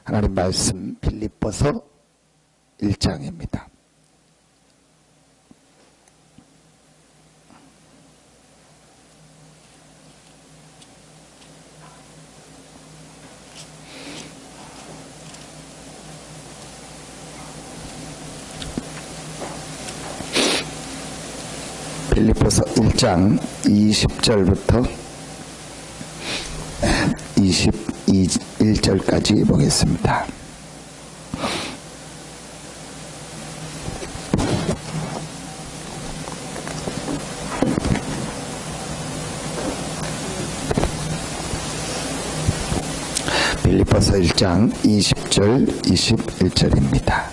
하나님 말씀 빌립보서 1장입니다. 빌립보서 1장 20절부터 21절까지 보겠습니다. 빌립보서 1장 20절 21절입니다.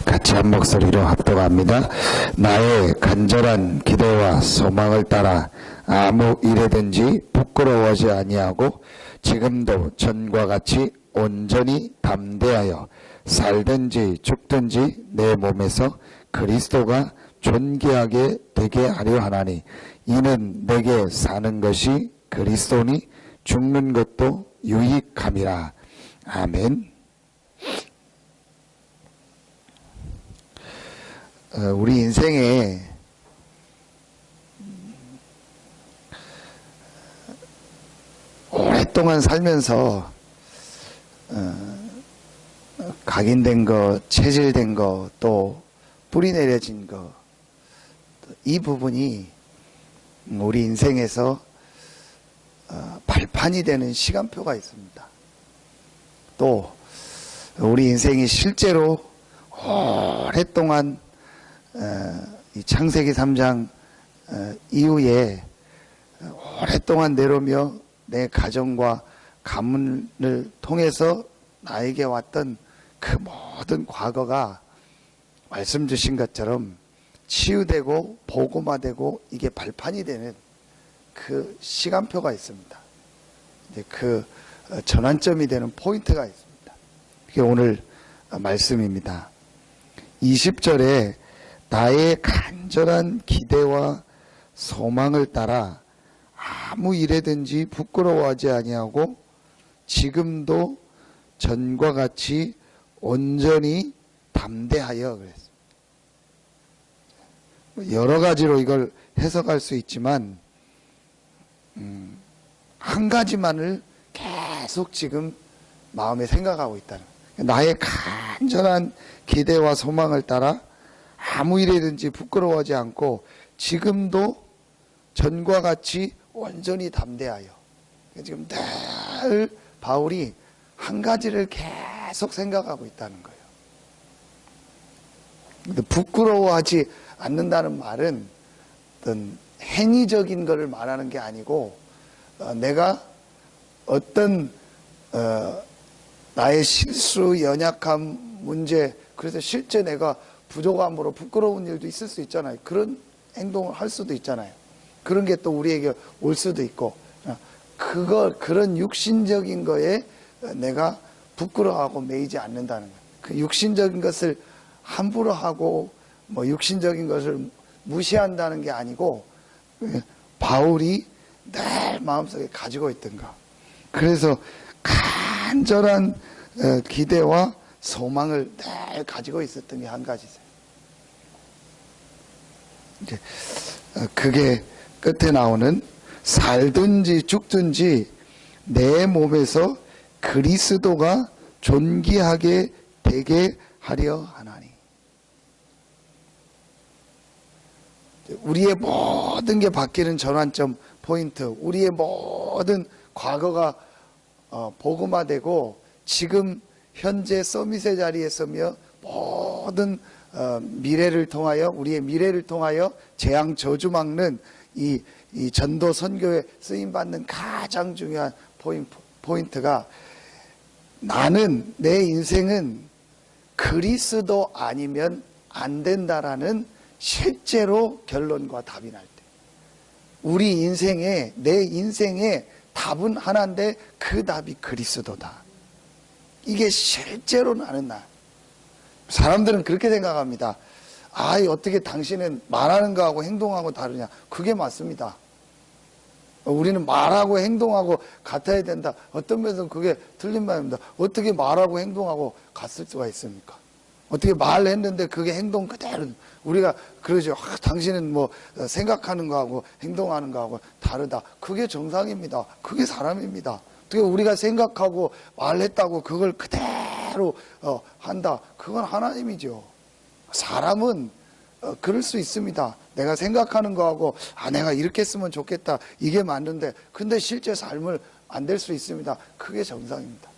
같이 한 목소리로 합독합니다. 나의 간절한 기대와 소망을 따라 아무 일에든지 부끄러워하지 아니하고 지금도 전과 같이 온전히 담대하여 살든지 죽든지 내 몸에서 그리스도가 존귀하게 되게 하려 하나니 이는 내게 사는 것이 그리스도니 죽는 것도 유익함이라. 아멘. 우리 인생에 오랫동안 살면서 각인된 거, 체질된 거, 또 뿌리 내려진 거, 이 부분이 우리 인생에서 발판이 되는 시간표가 있습니다. 또 우리 인생이 실제로 오랫동안 이 창세기 3장 이후에 오랫동안 내려오며 내 가정과 가문을 통해서 나에게 왔던 그 모든 과거가 말씀 주신 것처럼 치유되고 복음화되고 이게 발판이 되는 그 시간표가 있습니다. 이제 그 전환점이 되는 포인트가 있습니다. 그게 오늘 말씀입니다. 20절에 나의 간절한 기대와 소망을 따라 아무 일에든지 부끄러워하지 아니하고 지금도 전과 같이 온전히 담대하여 그랬습니다. 여러 가지로 이걸 해석할 수 있지만 한 가지만을 계속 지금 마음에 생각하고 있다는 거예요. 나의 간절한 기대와 소망을 따라 아무 일에든지 부끄러워하지 않고 지금도 전과 같이 온전히 담대하여. 지금 늘 바울이 한 가지를 계속 생각하고 있다는 거예요. 근데 부끄러워하지 않는다는 말은 어떤 행위적인 것을 말하는 게 아니고 내가 어떤 나의 실수, 연약함, 문제, 그래서 실제 내가 부족함으로 부끄러운 일도 있을 수 있잖아요. 그런 행동을 할 수도 있잖아요. 그런 게 또 우리에게 올 수도 있고, 그런 육신적인 거에 내가 부끄러워하고 매이지 않는다는 거예요. 그 육신적인 것을 함부로 하고 뭐 육신적인 것을 무시한다는 게 아니고 바울이 늘 마음속에 가지고 있던 거. 그래서 간절한 기대와 소망을 늘 가지고 있었던 게 한 가지세요. 이제 그게 끝에 나오는 살든지 죽든지 내 몸에서 그리스도가 존귀하게 되게 하려 하나니. 우리의 모든 게 바뀌는 전환점 포인트, 우리의 모든 과거가 복음화되고 지금 현재 서밋의 자리에 서며 모든 미래를 통하여, 우리의 미래를 통하여 재앙 저주 막는 이 전도 선교에 쓰임받는 가장 중요한 포인트가 나는, 내 인생은 그리스도 아니면 안 된다라는 실제로 결론과 답이 날 때, 우리 인생에, 내 인생에 답은 하나인데 그 답이 그리스도다. 이게 실제로 나는 나. 사람들은 그렇게 생각합니다. 어떻게 당신은 말하는 거하고 행동하고 다르냐. 그게 맞습니다. 우리는 말하고 행동하고 같아야 된다. 어떤 면에서는 그게 틀린 말입니다. 어떻게 말하고 행동하고 같을 수가 있습니까? 어떻게 말했는데 그게 행동 그대로, 우리가 그러죠. 당신은 뭐 생각하는 거하고 행동하는 거하고 다르다. 그게 정상입니다. 그게 사람입니다. 어떻게 우리가 생각하고 말했다고 그걸 그대로 한다. 그건 하나님이죠. 사람은 그럴 수 있습니다. 내가 생각하는 거하고 내가 이렇게 했으면 좋겠다. 이게 맞는데 근데 실제 삶을 안 될 수 있습니다. 그게 정상입니다.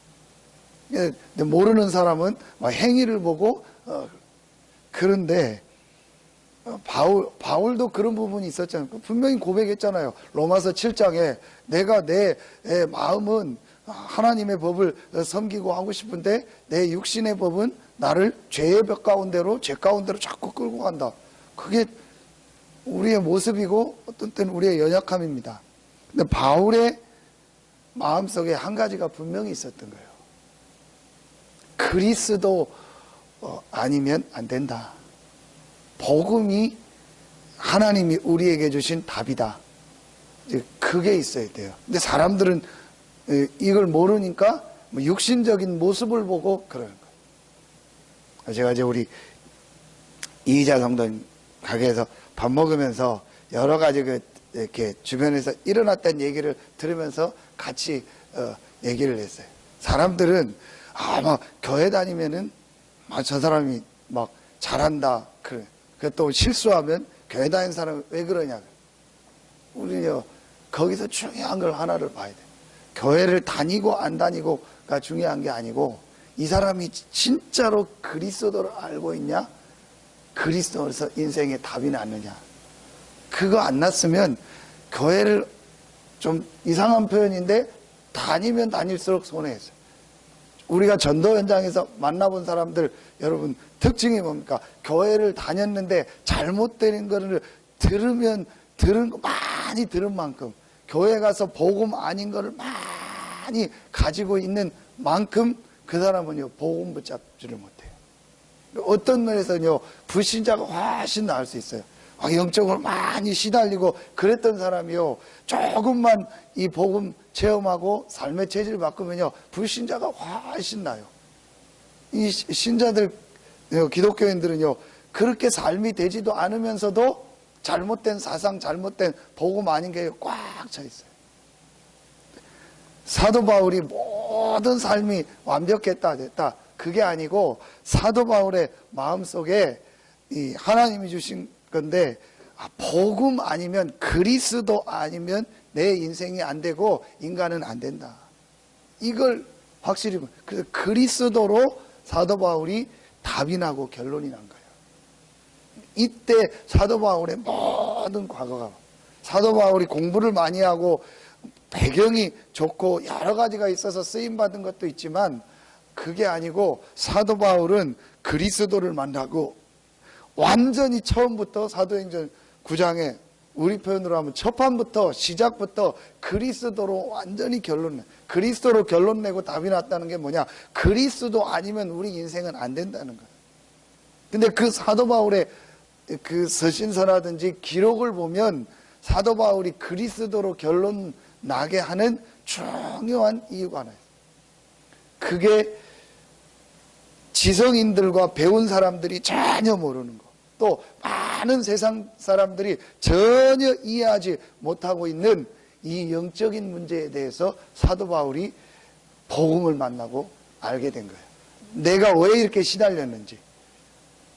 근데 모르는 사람은 행위를 보고 그런데 바울도 그런 부분이 있었잖아요. 분명히 고백했잖아요. 로마서 7장에 내가 내 마음은 하나님의 법을 섬기고 하고 싶은데 내 육신의 법은 나를 죄의 벽 가운데로, 죄 가운데로 자꾸 끌고 간다. 그게 우리의 모습이고 어떤 때는 우리의 연약함입니다. 근데 바울의 마음속에 한 가지가 분명히 있었던 거예요. 그리스도 아니면 안 된다. 복음이 하나님이 우리에게 주신 답이다. 그게 있어야 돼요. 근데 사람들은 이걸 모르니까 육신적인 모습을 보고 그러는 거예요. 제가 이제 우리 이희자 성도님 가게에서 밥 먹으면서 여러 가지 이렇게 주변에서 일어났던 얘기를 들으면서 같이 얘기를 했어요. 사람들은 막 교회 다니면은 저 사람이 막 잘한다. 그래. 또 실수하면 교회 다니는 사람은 왜 그러냐. 우리는요, 거기서 중요한 걸 하나를 봐야 돼. 교회를 다니고 안 다니고가 중요한 게 아니고 이 사람이 진짜로 그리스도를 알고 있냐? 그리스도로서 인생의 답이 났느냐? 그거 안 났으면 교회를 좀 이상한 표현인데 다니면 다닐수록 손해했어요. 우리가 전도 현장에서 만나본 사람들 여러분 특징이 뭡니까? 교회를 다녔는데 잘못된 거를 많이 들은 만큼 교회 가서 복음 아닌 거를 많이 가지고 있는 만큼 그 사람은요 복음 붙잡지를 못해요. 어떤 면에서는요 불신자가 훨씬 나을 수 있어요. 영적으로 많이 시달리고 그랬던 사람이요 조금만 이 복음 체험하고 삶의 체질을 바꾸면요 불신자가 훨씬 나요. 이 신자들 기독교인들은요 그렇게 삶이 되지도 않으면서도 잘못된 사상, 잘못된 복음 아닌 게 꽉 차 있어요. 사도 바울이 모든 삶이 완벽했다 됐다 그게 아니고 사도 바울의 마음속에 이 하나님이 주신 건데 복음 아니면 그리스도 아니면 내 인생이 안 되고 인간은 안 된다. 이걸 확실히 그래서 그리스도로 사도 바울이 답이 나고 결론이 난 거예요. 이때 사도 바울의 모든 과거가 사도 바울이 공부를 많이 하고 배경이 좋고 여러 가지가 있어서 쓰임받은 것도 있지만 그게 아니고 사도 바울은 그리스도를 만나고 완전히 처음부터 사도행전 9장에 우리 표현으로 하면 첫판부터 시작부터 그리스도로 완전히 그리스도로 결론 내고 답이 났다는 게 뭐냐? 그리스도 아니면 우리 인생은 안 된다는 거예요. 근데 그 사도 바울의 그 서신서라든지 기록을 보면 사도 바울이 그리스도로 결론 나게 하는 중요한 이유가 하나 있어요. 그게 지성인들과 배운 사람들이 전혀 모르는 거, 또 많은 세상 사람들이 전혀 이해하지 못하고 있는 이 영적인 문제에 대해서 사도 바울이 복음을 만나고 알게 된 거예요. 내가 왜 이렇게 시달렸는지,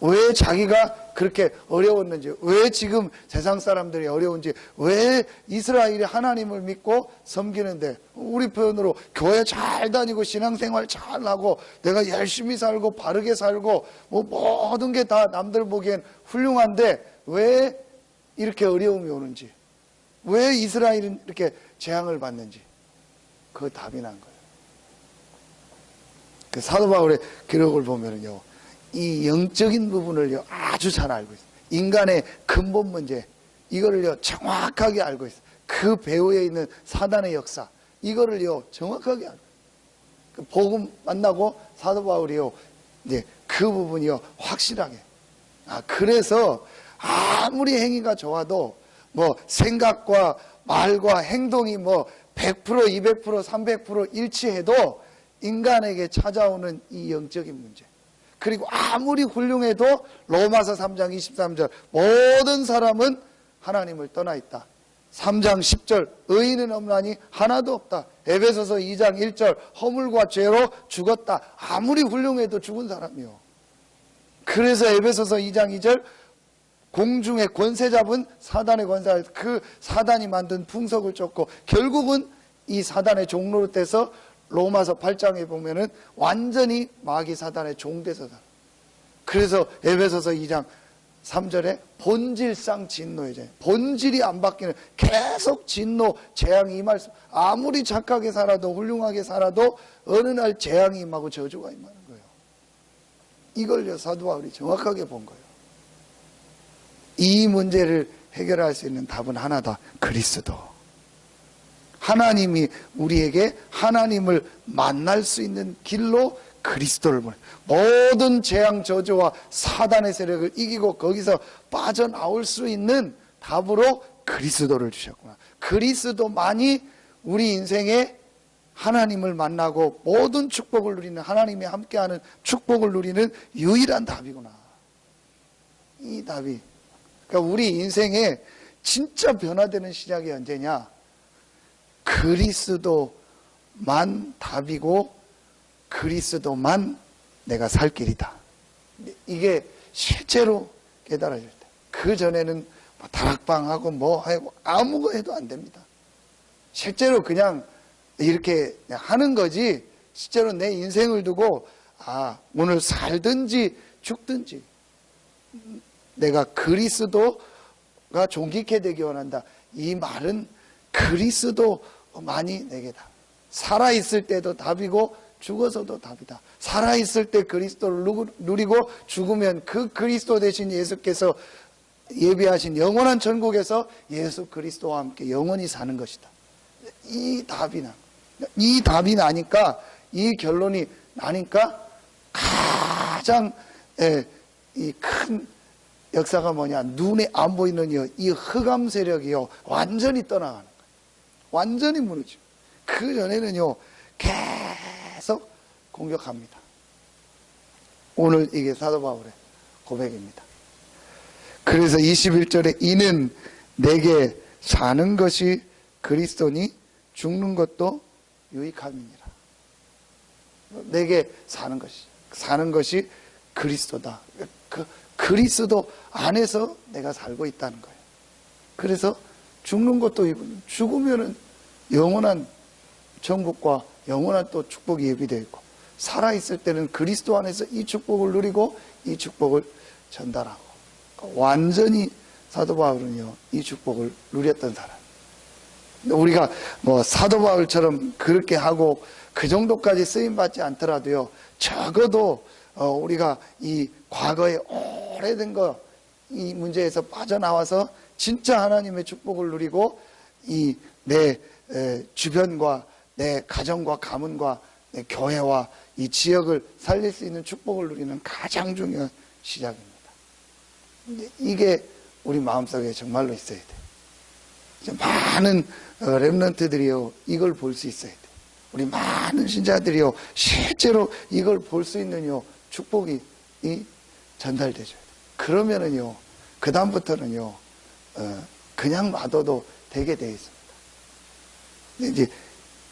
왜 자기가 그렇게 어려웠는지, 왜 지금 세상 사람들이 어려운지, 왜 이스라엘이 하나님을 믿고 섬기는데 우리 표현으로 교회 잘 다니고 신앙생활 잘하고 내가 열심히 살고 바르게 살고 모든 게 다 남들 보기엔 훌륭한데 왜 이렇게 어려움이 오는지, 왜 이스라엘은 이렇게 재앙을 받는지 그 답이 난 거예요. 그 사도 바울의 기록을 보면요 이 영적인 부분을요 아주 잘 알고 있어요. 인간의 근본 문제 이거를요 정확하게 알고 있어요. 그 배후에 있는 사단의 역사 이거를요 정확하게 알고 있어요. 복음 만나고 사도 바울이요 이제 그 부분이요 확실하게 그래서 아무리 행위가 좋아도 뭐 생각과 말과 행동이 뭐 100%, 200%, 300% 일치해도 인간에게 찾아오는 이 영적인 문제, 그리고 아무리 훌륭해도 로마서 3장 23절 모든 사람은 하나님을 떠나 있다. 3장 10절 의인은 없나니 하나도 없다. 에베소서 2장 1절 허물과 죄로 죽었다. 아무리 훌륭해도 죽은 사람이요. 그래서 에베소서 2장 2절 공중의 권세 잡은 사단의 권세, 그 사단이 만든 풍속을 쫓고 결국은 이 사단의 종로로 떼서 로마서 8장에 보면은 완전히 마귀 사단의 종돼서 살아. 그래서 에베소서 2장 3절에 본질상 진노의, 본질이 안 바뀌는 계속 진노, 재앙이 임할 수, 아무리 착하게 살아도 훌륭하게 살아도 어느 날 재앙이 임하고 저주가 임하는 거예요. 이걸 사도 바울이 정확하게 본 거예요. 이 문제를 해결할 수 있는 답은 하나다. 그리스도. 하나님이 우리에게 하나님을 만날 수 있는 길로 그리스도를 보내. 모든 재앙 저주와 사단의 세력을 이기고 거기서 빠져나올 수 있는 답으로 그리스도를 주셨구나. 그리스도만이 우리 인생에 하나님을 만나고 모든 축복을 누리는, 하나님이 함께하는 축복을 누리는 유일한 답이구나. 이 답이, 그러니까 우리 인생에 진짜 변화되는 시작이 언제냐? 그리스도만 답이고 그리스도만 내가 살 길이다. 이게 실제로 깨달아질 때, 그 전에는 다락방하고 뭐 하고 아무거 해도 안 됩니다. 실제로 그냥 이렇게 하는 거지, 실제로 내 인생을 두고 오늘 살든지 죽든지 내가 그리스도가 존귀케 되기 원한다. 이 말은 그리스도만이 내게다. 살아있을 때도 답이고 죽어서도 답이다. 살아있을 때 그리스도를 누리고 죽으면 그 그리스도 대신 예수께서 예비하신 영원한 천국에서 예수 그리스도와 함께 영원히 사는 것이다. 이 답이 나니까, 이 결론이 나니까 가장 이 큰 역사가 뭐냐? 눈에 안 보이는 이 흑암 세력이요 완전히 떠나가는 거예요. 완전히 무너지고. 그 전에는요 계속 공격합니다. 오늘 이게 사도 바울의 고백입니다. 그래서 21절에 이는 내게 사는 것이 그리스도니 죽는 것도 유익함이니라. 내게 사는 것이 그리스도다. 그리스도 안에서 내가 살고 있다는 거예요. 그래서 죽는 것도 죽으면은 영원한 천국과 영원한 또 축복이 예비되어 있고, 살아있을 때는 그리스도 안에서 이 축복을 누리고 이 축복을 전달하고, 완전히 사도 바울은요 이 축복을 누렸던 사람. 우리가 뭐 사도 바울처럼 그렇게 하고 그 정도까지 쓰임받지 않더라도요, 적어도 우리가 이 과거에 오래된 이 문제에서 빠져나와서 진짜 하나님의 축복을 누리고 이 내 주변과 내 가정과 가문과 내 교회와 이 지역을 살릴 수 있는 축복을 누리는 가장 중요한 시작입니다. 이게 우리 마음속에 정말로 있어야 돼. 많은 렘넌트들이요 이걸 볼 수 있어야 돼. 우리 많은 신자들이요 실제로 이걸 볼 수 있는 축복이 전달되죠. 그러면은요 그 다음부터는요 그냥 놔둬도 되게 돼 있습니다. 이제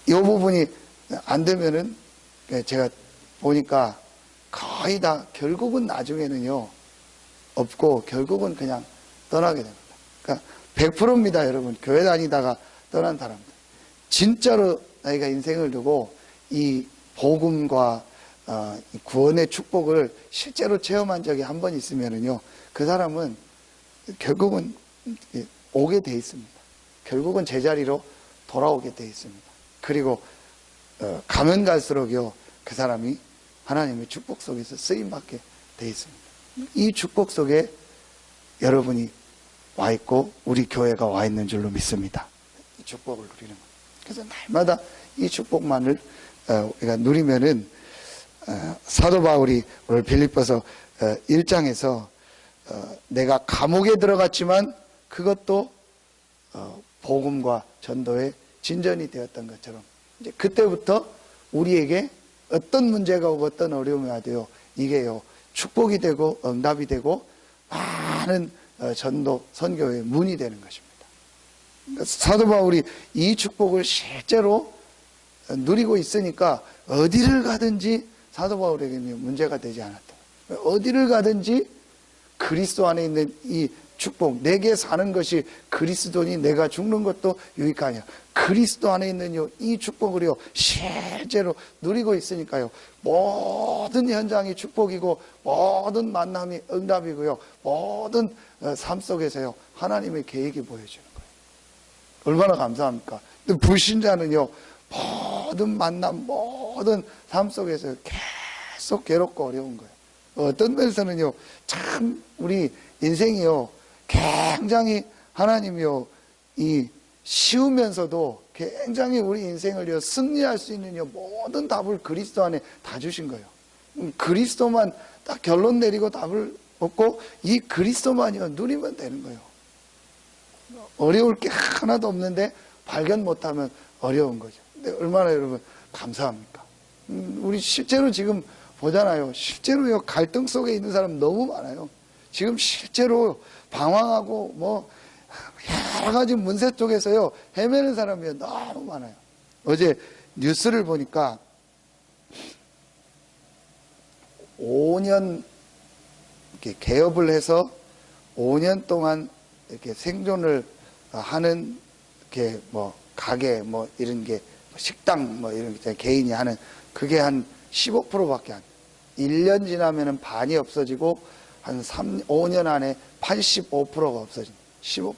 이 부분이 안 되면은 제가 보니까 거의 다 결국은 나중에는요 없고 결국은 그냥 떠나게 됩니다. 그러니까 100%입니다, 여러분. 교회 다니다가 떠난 사람들. 진짜로 나이가 인생을 두고 이 복음과 구원의 축복을 실제로 체험한 적이 한 번 있으면은요, 그 사람은 결국은 오게 돼 있습니다. 결국은 제자리로 돌아오게 돼 있습니다. 그리고 가면 갈수록요, 그 사람이 하나님의 축복 속에서 쓰임받게 돼 있습니다. 이 축복 속에 여러분이 와 있고 우리 교회가 와 있는 줄로 믿습니다. 이 축복을 누리는 것. 그래서 날마다 이 축복만을 우리가 누리면은 사도 바울이 오늘 빌립보서 1장에서 내가 감옥에 들어갔지만 그것도 복음과 전도의 진전이 되었던 것처럼 이제 그때부터 우리에게 어떤 문제가 오고 어떤 어려움이 와도요, 이게요 축복이 되고 응답이 되고 많은 전도 선교의 문이 되는 것입니다. 그러니까 사도 바울이 이 축복을 실제로 누리고 있으니까 어디를 가든지 사도 바울에게는 문제가 되지 않았다. 어디를 가든지 그리스도 안에 있는 이 축복, 내게 사는 것이 그리스도니 내가 죽는 것도 유익하냐. 그리스도 안에 있는 이 축복을요 실제로 누리고 있으니까요, 모든 현장이 축복이고 모든 만남이 응답이고요, 모든 삶 속에서요 하나님의 계획이 보여지는 거예요. 얼마나 감사합니까? 근데 불신자는요 모든 만남, 모든 삶 속에서 계속 괴롭고 어려운 거예요. 어떤 면에서는요 참 우리 인생이요 굉장히 하나님이요 이 쉬우면서도 굉장히 우리 인생을 승리할 수 있는 모든 답을 그리스도 안에 다 주신 거예요. 그리스도만 딱 결론 내리고 답을 얻고 이 그리스도만이요 누리면 되는 거예요. 어려울 게 하나도 없는데 발견 못하면 어려운 거죠. 근데 얼마나 여러분 감사합니까? 우리 실제로 지금 보잖아요. 실제로요 갈등 속에 있는 사람 너무 많아요. 지금 실제로 방황하고 뭐 여러 가지 문제 쪽에서요 헤매는 사람이 너무 많아요. 어제 뉴스를 보니까 5년 이렇게 개업을 해서 5년 동안 이렇게 생존을 하는 게 뭐 가게 뭐 이런 게 식당 뭐 이런 게 개인이 하는 그게 한 15%밖에 안. 1년 지나면은 반이 없어지고 한 5년 안에 85%가 없어진다. 15%.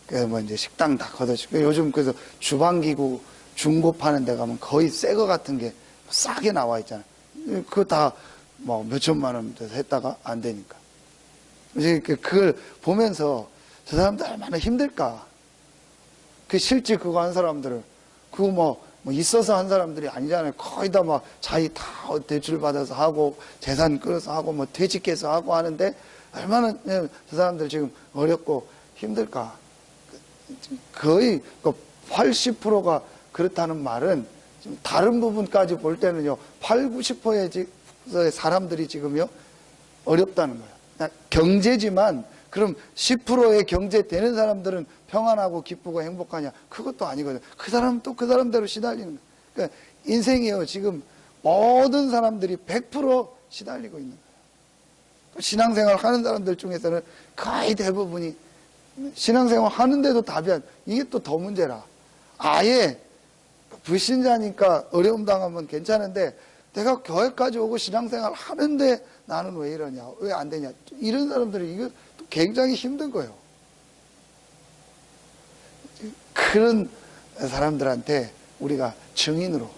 그래서 뭐 이제 식당 다 걷어지고 요즘 그래서 주방기구 중고 파는 데 가면 거의 새 거 같은 게 싸게 나와 있잖아요. 그거 다 뭐 몇천만 원 했다가 안 되니까. 이제 그걸 보면서 저 사람들 얼마나 힘들까. 그 실제 그거 한 사람들을 그거 뭐 있어서 한 사람들이 아니잖아요. 거의 다 막 자기 다 대출 받아서 하고 재산 끌어서 하고 뭐 퇴직해서 하고 하는데 얼마나 저 사람들 지금 어렵고 힘들까. 거의 80%가 그렇다는 말은 다른 부분까지 볼 때는요 8, 90%의 사람들이 지금요 어렵다는 거예요. 경제지만 그럼 10%의 경제 되는 사람들은 평안하고 기쁘고 행복하냐? 그것도 아니거든요. 그 사람은 또 그 사람대로 시달리는 거예요. 그러니까 인생이요 지금 모든 사람들이 100% 시달리고 있는 거예요. 신앙생활 하는 사람들 중에서는 거의 대부분이 신앙생활 하는데도 답이 안, 이게 또 더 문제라. 아예 불신자니까 어려움 당하면 괜찮은데 내가 교회까지 오고 신앙생활 하는데 나는 왜 이러냐, 왜 안 되냐, 이런 사람들이 이거 굉장히 힘든 거예요. 그런 사람들한테 우리가 증인으로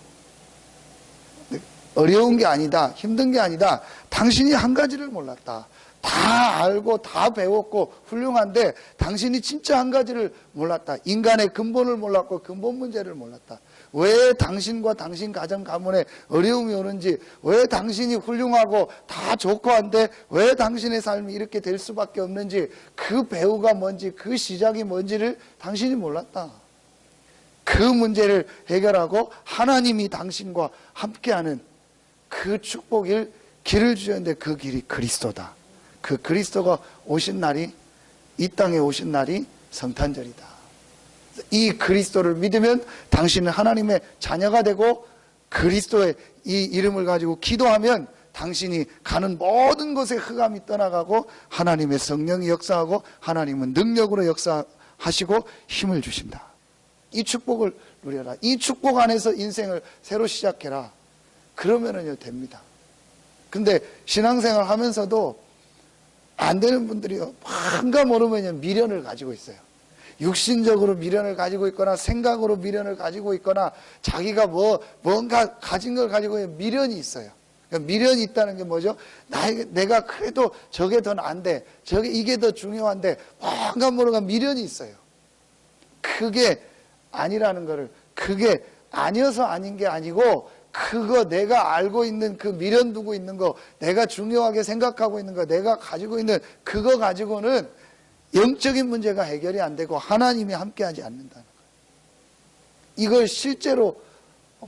어려운 게 아니다, 힘든 게 아니다, 당신이 한 가지를 몰랐다. 다 알고 다 배웠고 훌륭한데 당신이 진짜 한 가지를 몰랐다. 인간의 근본을 몰랐고 근본 문제를 몰랐다. 왜 당신과 당신 가정 가문에 어려움이 오는지, 왜 당신이 훌륭하고 다 좋고 한데 왜 당신의 삶이 이렇게 될 수밖에 없는지, 그 배후가 뭔지, 그 시작이 뭔지를 당신이 몰랐다. 그 문제를 해결하고 하나님이 당신과 함께하는 그 축복일 길을 주셨는데 그 길이 그리스도다. 그 그리스도가 오신 날이, 이 땅에 오신 날이 성탄절이다. 이 그리스도를 믿으면 당신은 하나님의 자녀가 되고, 그리스도의 이 이름을 가지고 기도하면 당신이 가는 모든 곳에 흑암이 떠나가고 하나님의 성령이 역사하고 하나님은 능력으로 역사하시고 힘을 주신다. 이 축복을 누려라. 이 축복 안에서 인생을 새로 시작해라. 그러면은요 됩니다. 근데 신앙생활 하면서도 안 되는 분들이요 뭔가 모르면 미련을 가지고 있어요. 육신적으로 미련을 가지고 있거나 생각으로 미련을 가지고 있거나 뭔가 가진 걸 가지고 미련이 있어요. 그러니까 미련이 있다는 게 뭐죠? 내가 그래도 저게 더 나은데, 이게 더 중요한데, 뭔가 모르가 미련이 있어요. 그게 아니라는 거를, 그게 아니어서 아닌 게 아니고, 그거 내가 알고 있는 그 미련 두고 있는 거, 내가 중요하게 생각하고 있는 거, 내가 가지고 있는 그거 가지고는 영적인 문제가 해결이 안 되고 하나님이 함께하지 않는다는 거예요. 이걸 실제로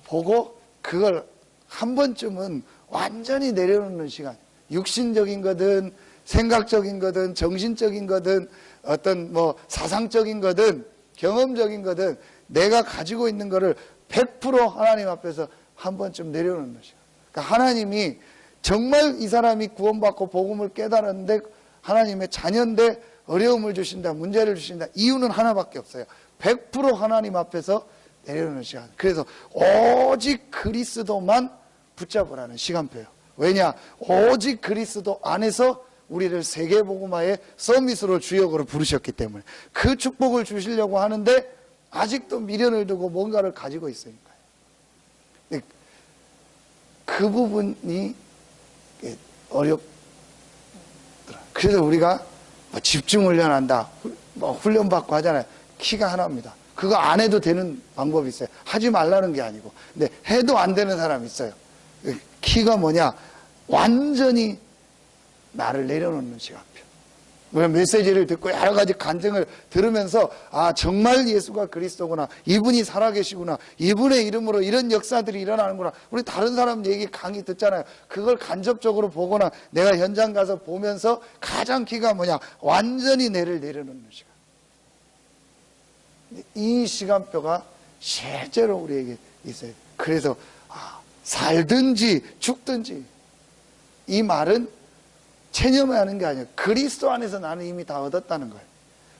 보고 그걸 한 번쯤은 완전히 내려놓는 시간, 육신적인 거든 생각적인 거든 정신적인 거든 어떤 뭐 사상적인 거든 경험적인 거든 내가 가지고 있는 거를 100% 하나님 앞에서 한 번쯤 내려놓는 시간. 그러니까 하나님이 정말 이 사람이 구원받고 복음을 깨달았는데 하나님의 자녀인데 어려움을 주신다, 문제를 주신다. 이유는 하나밖에 없어요. 100% 하나님 앞에서 내려놓는 시간. 그래서 오직 그리스도만 붙잡으라는 시간표예요. 왜냐? 오직 그리스도 안에서 우리를 세계복음화의 서밋으로 주역으로 부르셨기 때문에 그 축복을 주시려고 하는데 아직도 미련을 두고 뭔가를 가지고 있으니까요. 그 부분이 어렵더라. 그래서 우리가 집중 훈련한다, 훈련받고 하잖아요. 키가 하나입니다. 그거 안 해도 되는 방법이 있어요. 하지 말라는 게 아니고. 근데 해도 안 되는 사람이 있어요. 키가 뭐냐? 완전히 나를 내려놓는 시간표. 우리가 메시지를 듣고 여러 가지 간증을 들으면서 아, 정말 예수가 그리스도구나, 이분이 살아계시구나, 이분의 이름으로 이런 역사들이 일어나는구나. 우리 다른 사람 얘기 강의 듣잖아요. 그걸 간접적으로 보거나 내가 현장 가서 보면서 가장 키가 뭐냐? 완전히 내를 내려놓는 시간. 이 시간표가 실제로 우리에게 있어요. 그래서 살든지 죽든지, 이 말은 체념하는 게 아니에요. 그리스도 안에서 나는 이미 다 얻었다는 거예요.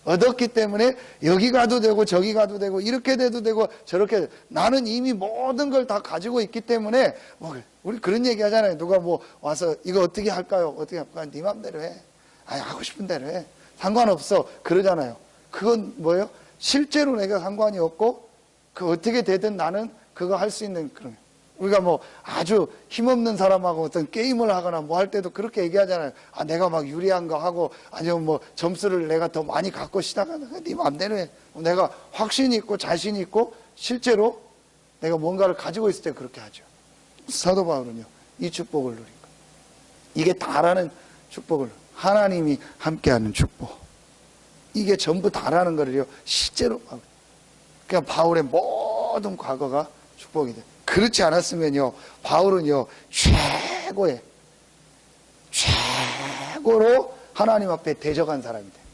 얻었기 때문에 여기 가도 되고 저기 가도 되고 이렇게 돼도 되고 저렇게 돼도, 나는 이미 모든 걸 다 가지고 있기 때문에 우리 그런 얘기 하잖아요. 누가 뭐 와서 이거 어떻게 할까요? 어떻게 할까요? 네 맘대로 해. 아니, 하고 싶은 대로 해. 상관없어. 그러잖아요. 그건 뭐예요? 실제로 내가 상관이 없고 그 어떻게 되든 나는 그거 할 수 있는 그런. 우리가 뭐 아주 힘없는 사람하고 어떤 게임을 하거나 뭐 할 때도 그렇게 얘기하잖아요. 아, 내가 막 유리한 거 하고 아니면 뭐 점수를 내가 더 많이 갖고 시작하는, 네 마음대로 해. 내가 확신이 있고 자신이 있고 실제로 내가 뭔가를 가지고 있을 때 그렇게 하죠. 사도 바울은요, 이 축복을 누린 거예요. 이게 다라는 축복을, 하나님이 함께하는 축복, 이게 전부 다라는 거를요 실제로, 그러니까 바울의 모든 과거가 축복이 돼요. 그렇지 않았으면요, 바울은요, 최고로 하나님 앞에 대적한 사람이 된 거예요.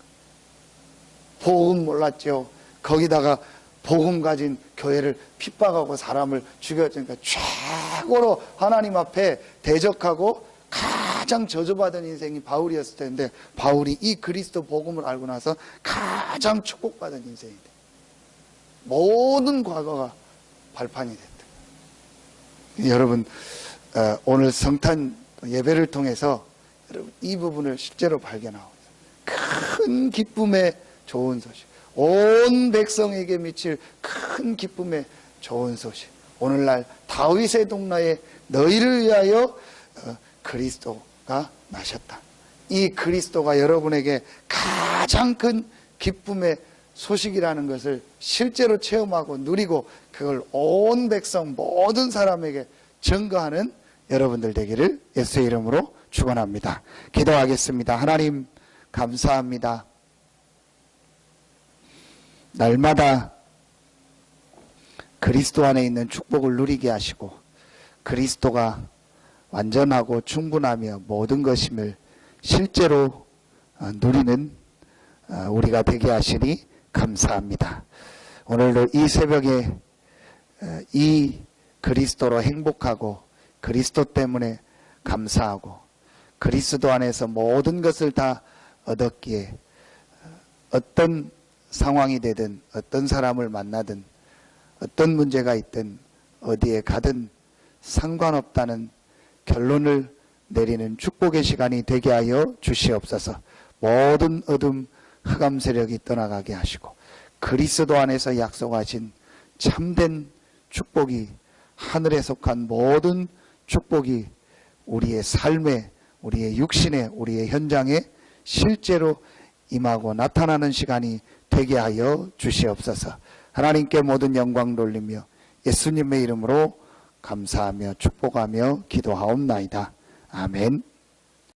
복음 몰랐죠. 거기다가 복음 가진 교회를 핍박하고 사람을 죽였으니까 최고로 하나님 앞에 대적하고 가장 저주받은 인생이 바울이었을 텐데, 바울이 이 그리스도 복음을 알고 나서 가장 축복받은 인생이 돼. 모든 과거가 발판이 됐다. 여러분, 오늘 성탄 예배를 통해서 여러분 이 부분을 실제로 발견하고 큰 기쁨의 좋은 소식, 온 백성에게 미칠 큰 기쁨의 좋은 소식. 오늘날 다윗의 동라에 너희를 위하여 그리스도가 나셨다. 이 그리스도가 여러분에게 가장 큰 기쁨의 소식이라는 것을 실제로 체험하고 누리고 그걸 온 백성 모든 사람에게 증거하는 여러분들 되기를 예수의 이름으로 축원합니다. 기도하겠습니다. 하나님 감사합니다. 날마다 그리스도 안에 있는 축복을 누리게 하시고 그리스도가 완전하고 충분하며 모든 것임을 실제로 누리는 우리가 되게 하시니 감사합니다. 오늘도 이 새벽에 이 그리스도로 행복하고 그리스도 때문에 감사하고 그리스도 안에서 모든 것을 다 얻었기에 어떤 상황이 되든 어떤 사람을 만나든 어떤 문제가 있든 어디에 가든 상관없다는 결론을 내리는 축복의 시간이 되게 하여 주시옵소서. 모든 어둠 흑암 세력이 떠나가게 하시고 그리스도 안에서 약속하신 참된 축복이, 하늘에 속한 모든 축복이 우리의 삶에, 우리의 육신에, 우리의 현장에 실제로 임하고 나타나는 시간이 되게 하여 주시옵소서. 하나님께 모든 영광 돌리며 예수님의 이름으로 감사하며 축복하며 기도하옵나이다. 아멘.